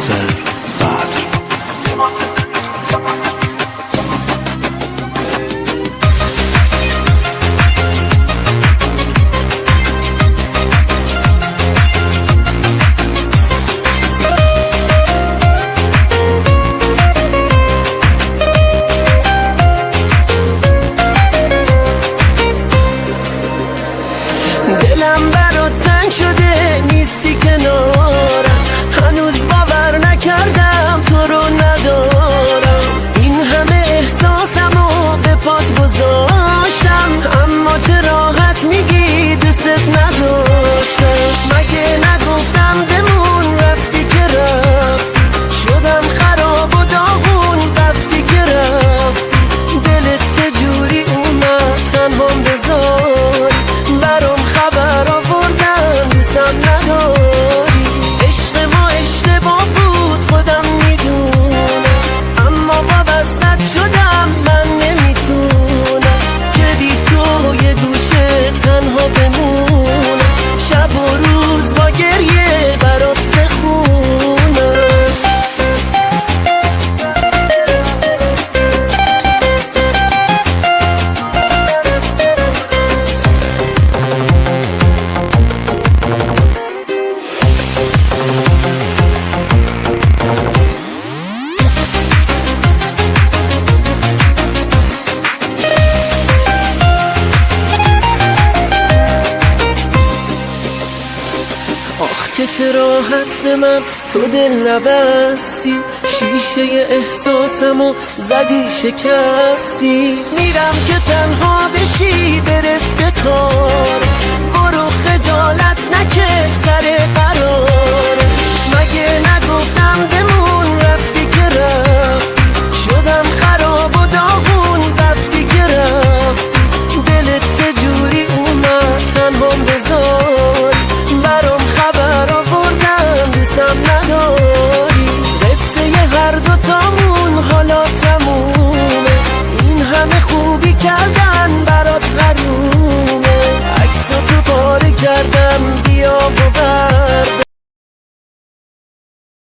ناصر صدر. دلم برات تنگ شده نیستی کنارم، هنوز باور نکردم تو رو ندارم. این همه احساسمو به پات گذاشتم، اما چه راحت میگی دوست نداشتم. مگه نگفتم بمون رفتی که رفتی، شدم خراب و داغون رفتی که رفتی. دلت چجوری اومد تنهام بذار، برام خبر آوردن دوستم نداری. عشق ما اشتباه بود خودم میدونم، اما وابستت شدم من نمیتونم که بی تو یه گوشه تنها بمونم، شب و روز با گریه برات بخونم. آخ که چه راحت به من تو دل نبستی، شیشه احساسمو زدی شکستی. میرم که تنها بشی برس به کارت، برو خجالت نکش سر قرارت. مگه نگفتم بمون رفتی که رفتی، شدم خراب و داغون رفتی که رفتی. دلت چجوری اومد تنهام بذار، برام خبر آوردن دوستم نداری. قصه هر دوتامون حالا تمومه، این همه خوبی کردم